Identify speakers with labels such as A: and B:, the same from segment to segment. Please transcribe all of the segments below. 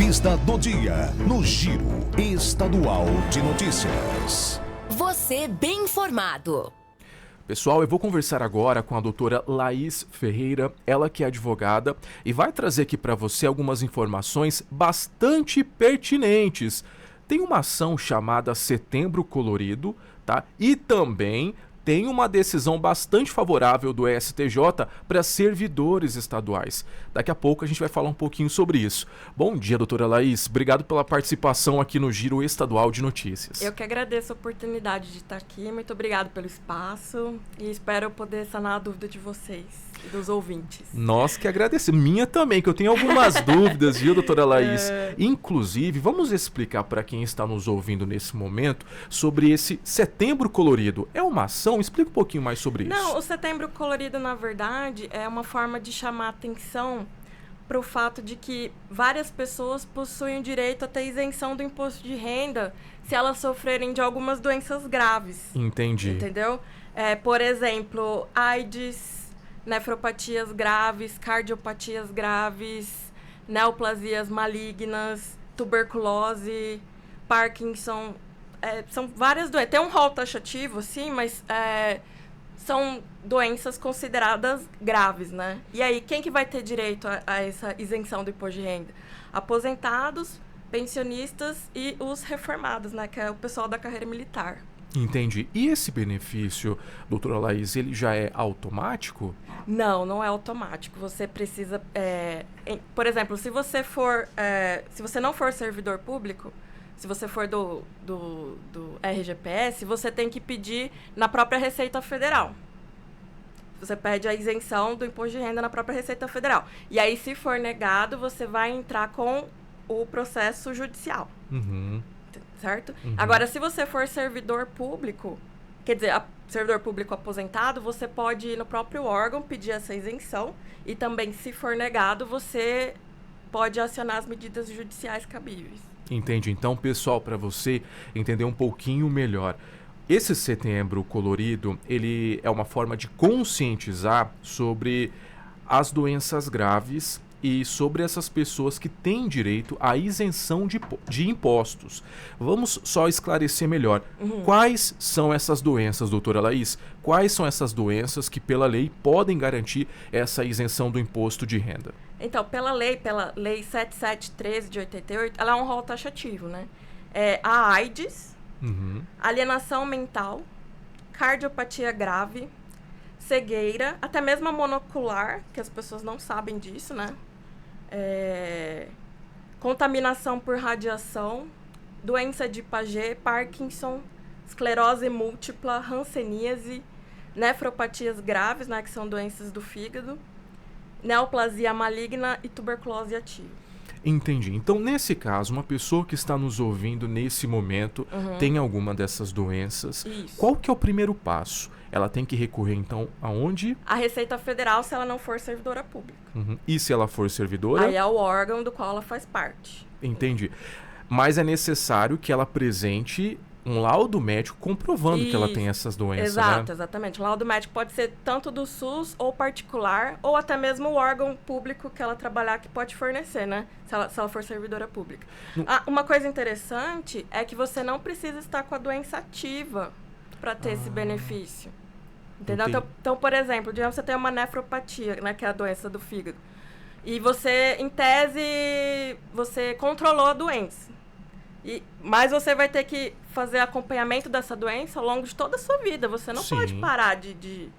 A: Entrevista do dia, no Giro Estadual de Notícias.
B: Você bem informado.
C: Pessoal, eu vou conversar agora com a doutora Laís Ferreira, ela que é advogada, e vai trazer aqui para você algumas informações bastante pertinentes. Tem uma ação chamada Setembro Colorido, tá? E também tem uma decisão bastante favorável do STJ para servidores estaduais. Daqui a pouco a gente vai falar um pouquinho sobre isso. Bom dia, doutora Laís. Obrigado pela participação aqui no Giro Estadual de Notícias.
D: Eu que agradeço a oportunidade de estar aqui. Muito obrigado pelo espaço e espero poder sanar a dúvida de vocês e dos ouvintes.
C: Nós que agradecemos. Minha também, que eu tenho algumas dúvidas, viu, doutora Laís? Inclusive, vamos explicar para quem está nos ouvindo nesse momento sobre esse Setembro Colorido. É uma ação? Explica um pouquinho mais sobre isso.
D: Não, o Setembro Colorido, na verdade, é uma forma de chamar atenção para o fato de que várias pessoas possuem o direito a ter isenção do imposto de renda se elas sofrerem de algumas doenças graves.
C: Entendi.
D: Entendeu? Por exemplo, AIDS, nefropatias graves, cardiopatias graves, neoplasias malignas, tuberculose, Parkinson. São várias doenças. Tem um rol taxativo, sim, mas são doenças consideradas graves, né? E aí, quem que vai ter direito a essa isenção do imposto de renda? Aposentados, pensionistas e os reformados, né? Que é o pessoal da carreira militar.
C: Entendi. E esse benefício, doutora Laís, ele já é automático?
D: Não, não é automático. Você precisa... por exemplo, se você não for servidor público, se você for do RGPS, você tem que pedir na própria Receita Federal. Você pede a isenção do imposto de renda na própria Receita Federal. E aí, se for negado, você vai entrar com o processo judicial.
C: Uhum.
D: Certo?
C: Uhum.
D: Agora, se você for servidor público, quer dizer, servidor público aposentado, você pode ir no próprio órgão pedir essa isenção. E também, se for negado, você pode acionar as medidas judiciais cabíveis.
C: Entendi. Então, pessoal, para você entender um pouquinho melhor, esse Setembro Colorido, ele é uma forma de conscientizar sobre as doenças graves e sobre essas pessoas que têm direito à isenção de impostos. Vamos só esclarecer melhor.
D: Uhum.
C: Quais são essas doenças, doutora Laís? Quais são essas doenças que, pela lei, podem garantir essa isenção do imposto de renda?
D: Então, pela lei 7713 de 88, ela é um rol taxativo, né? A AIDS, alienação mental, cardiopatia grave, cegueira, até mesmo a monocular, que as pessoas não sabem disso, né? Contaminação por radiação, doença de Paget, Parkinson, esclerose múltipla, hanseníase, nefropatias graves, né, que são doenças do fígado, neoplasia maligna e tuberculose ativa.
C: Entendi. Então, nesse caso, uma pessoa que está nos ouvindo nesse momento tem alguma dessas doenças.
D: Isso.
C: Qual que é o primeiro passo? Ela tem que recorrer, então, aonde?
D: A Receita Federal, se ela não for servidora pública.
C: E se ela for servidora?
D: Aí é o órgão do qual ela faz parte.
C: Entendi. Mas é necessário que ela apresente um laudo médico comprovando que ela tem essas doenças,
D: Exato,
C: né?
D: exatamente. O laudo médico pode ser tanto do SUS ou particular, ou até mesmo o órgão público que ela trabalhar que pode fornecer, né? Se ela for servidora pública. Uma coisa interessante é que você não precisa estar com a doença ativa para ter esse benefício. Entendeu? Então, por exemplo, digamos que você tem uma nefropatia, né, que é a doença do fígado. E você, em tese, você controlou a doença. Mas você vai ter que fazer acompanhamento dessa doença ao longo de toda a sua vida. Você não pode parar de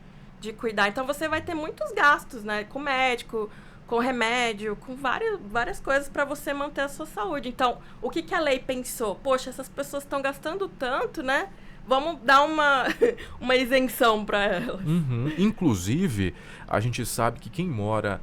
D: cuidar. Então, você vai ter muitos gastos, né? Com médico, com remédio, com várias coisas para você manter a sua saúde. Então, o que a lei pensou? Poxa, essas pessoas estão gastando tanto, né? Vamos dar uma isenção para elas.
C: Inclusive, a gente sabe que quem mora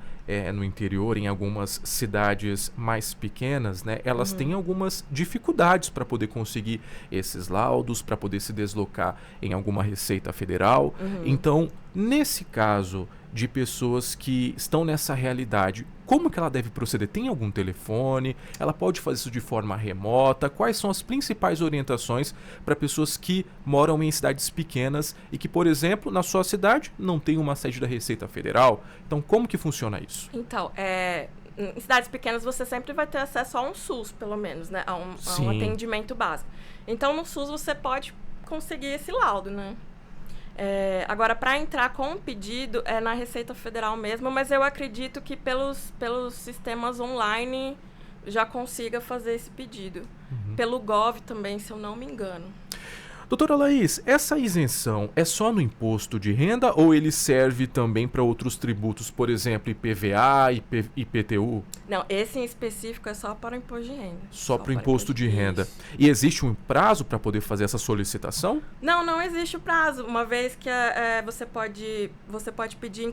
C: no interior, em algumas cidades mais pequenas, né, elas têm algumas dificuldades para poder conseguir esses laudos, para poder se deslocar em alguma Receita Federal. Então, nesse caso de pessoas que estão nessa realidade, como que ela deve proceder? Tem algum telefone? Ela pode fazer isso de forma remota? Quais são as principais orientações para pessoas que moram em cidades pequenas e que, por exemplo, na sua cidade não tem uma sede da Receita Federal? Então, como que funciona isso?
D: Então, em cidades pequenas você sempre vai ter acesso a um SUS, pelo menos, né? A um atendimento básico. Então, no SUS você pode conseguir esse laudo, né? Agora, para entrar com um pedido, é na Receita Federal mesmo, mas eu acredito que pelos sistemas online já consiga fazer esse pedido. Pelo Gov também, se eu não me engano.
C: Doutora Laís, essa isenção é só no imposto de renda ou ele serve também para outros tributos, por exemplo, IPVA, IPTU?
D: Não, esse em específico é só para o imposto de renda.
C: Só para o imposto de renda. Isso. E existe um prazo para poder fazer essa solicitação?
D: Não existe o prazo, uma vez que você pode pedir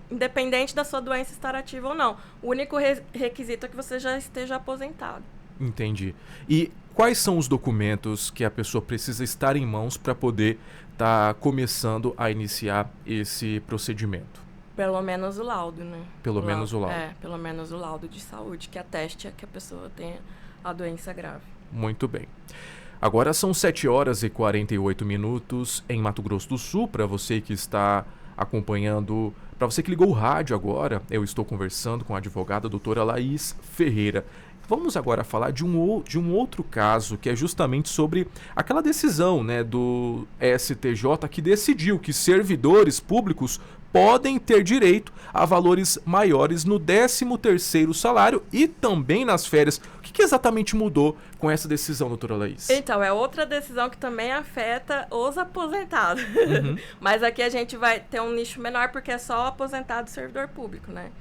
D: independente da sua doença estar ativa ou não. O único requisito é que você já esteja aposentado.
C: Entendi. E quais são os documentos que a pessoa precisa estar em mãos para poder estar começando a iniciar esse procedimento?
D: Pelo menos o laudo, né?
C: Pelo menos o laudo.
D: Pelo menos o laudo de saúde, que ateste que a pessoa tenha a doença grave.
C: Muito bem. Agora são 7h48 em Mato Grosso do Sul. Para você que está acompanhando, para você que ligou o rádio agora, eu estou conversando com a advogada doutora Laís Ferreira. Vamos agora falar de um outro caso, que é justamente sobre aquela decisão, né, do STJ que decidiu que servidores públicos podem ter direito a valores maiores no 13º salário e também nas férias. O que exatamente mudou com essa decisão, doutora Laís?
D: Então, é outra decisão que também afeta os aposentados. Mas aqui a gente vai ter um nicho menor porque é só o aposentado servidor público, né?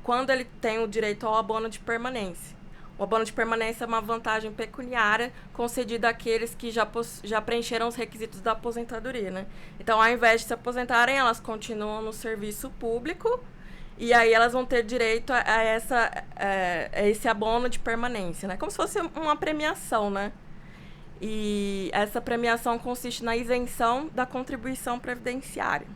D: Quando ele tem o direito ao abono de permanência. O abono de permanência é uma vantagem pecuniária concedida àqueles que já preencheram os requisitos da aposentadoria, né? Então, ao invés de se aposentarem, elas continuam no serviço público e aí elas vão ter direito a esse abono de permanência, né? Como se fosse uma premiação, né? E essa premiação consiste na isenção da contribuição previdenciária.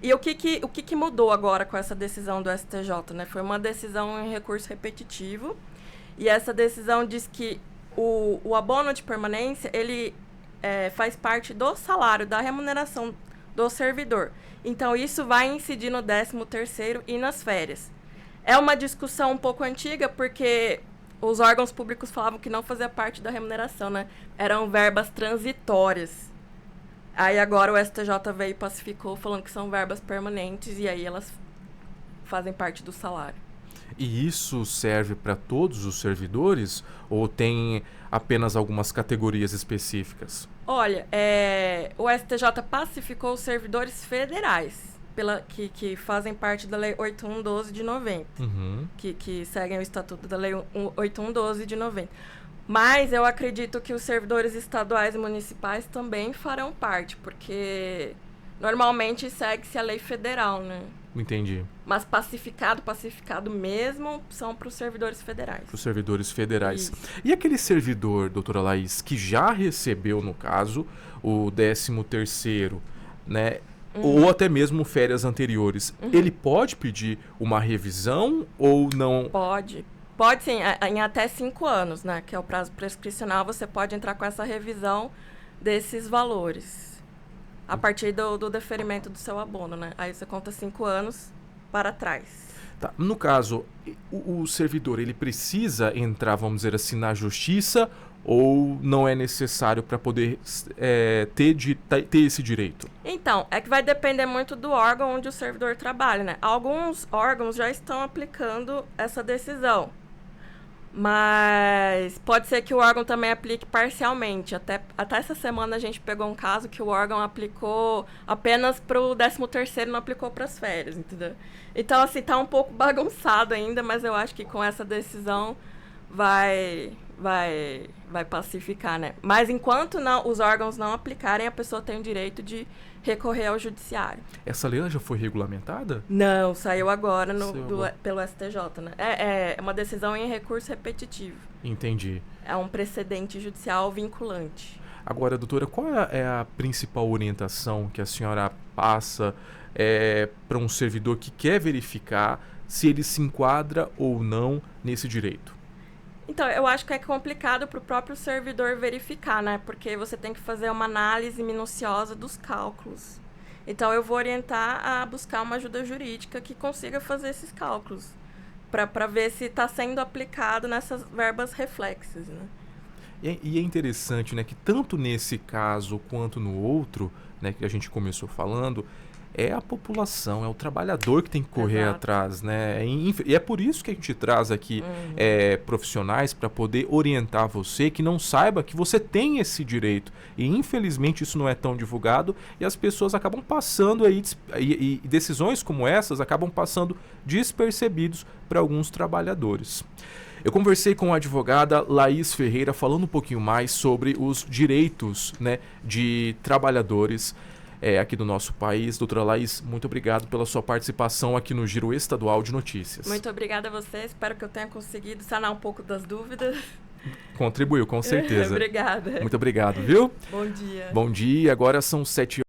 D: E o que mudou agora com essa decisão do STJ, né? Foi uma decisão em recurso repetitivo. E essa decisão diz que o abono de permanência, ele faz parte do salário, da remuneração do servidor. Então, isso vai incidir no 13º e nas férias. É uma discussão um pouco antiga, porque os órgãos públicos falavam que não fazia parte da remuneração, né? Eram verbas transitórias. Aí, agora, o STJ veio e pacificou, falando que são verbas permanentes, e aí elas fazem parte do salário.
C: E isso serve para todos os servidores ou tem apenas algumas categorias específicas?
D: Olha, o STJ pacificou os servidores federais, que fazem parte da Lei 8112 de 90, que seguem o Estatuto da Lei 8112 de 90. Mas eu acredito que os servidores estaduais e municipais também farão parte, porque normalmente segue-se a lei federal, né?
C: Entendi.
D: Mas pacificado mesmo, são para os servidores federais.
C: Para os servidores federais.
D: Isso.
C: E aquele servidor, doutora Laís, que já recebeu, no caso, o 13º, né? Ou até mesmo férias anteriores, ele pode pedir uma revisão ou não?
D: Pode sim, em até 5 anos, né? Que é o prazo prescricional, você pode entrar com essa revisão desses valores. A partir do deferimento do seu abono, né? Aí você conta 5 anos para trás.
C: Tá. No caso, o servidor, ele precisa entrar, vamos dizer assim, na justiça ou não é necessário para poder ter esse direito?
D: Então, é que vai depender muito do órgão onde o servidor trabalha, né? Alguns órgãos já estão aplicando essa decisão. Mas pode ser que o órgão também aplique parcialmente. Até essa semana a gente pegou um caso que o órgão aplicou apenas para o 13º, não aplicou para as férias, entendeu? Então, assim, tá um pouco bagunçado ainda, mas eu acho que com essa decisão vai pacificar, né? Mas enquanto os órgãos não aplicarem, a pessoa tem o direito de recorrer ao judiciário.
C: Essa lei já foi regulamentada?
D: Não, saiu agora pelo STJ, né? É uma decisão em recurso repetitivo.
C: Entendi.
D: É um precedente judicial vinculante.
C: Agora, doutora, qual é a principal orientação que a senhora passa para um servidor que quer verificar se ele se enquadra ou não nesse direito?
D: Então, eu acho que é complicado para o próprio servidor verificar, né? Porque você tem que fazer uma análise minuciosa dos cálculos. Então, eu vou orientar a buscar uma ajuda jurídica que consiga fazer esses cálculos. para ver se está sendo aplicado nessas verbas reflexas, né?
C: E é interessante, né, que tanto nesse caso quanto no outro, né, que a gente começou falando, é a população, é o trabalhador que tem que correr
D: Exato.
C: atrás, né? E é por isso que a gente traz aqui profissionais para poder orientar você que não saiba que você tem esse direito. E infelizmente isso não é tão divulgado e as pessoas acabam passando aí, e decisões como essas acabam passando despercebidos para alguns trabalhadores. Eu conversei com a advogada Laís Ferreira falando um pouquinho mais sobre os direitos, né, de trabalhadores aqui do nosso país. Doutora Laís, muito obrigado pela sua participação aqui no Giro Estadual de Notícias.
D: Muito obrigada a você, espero que eu tenha conseguido sanar um pouco das dúvidas.
C: Contribuiu, com certeza.
D: Obrigada.
C: Muito obrigado, viu?
D: Bom dia.
C: Bom dia, agora são 7h.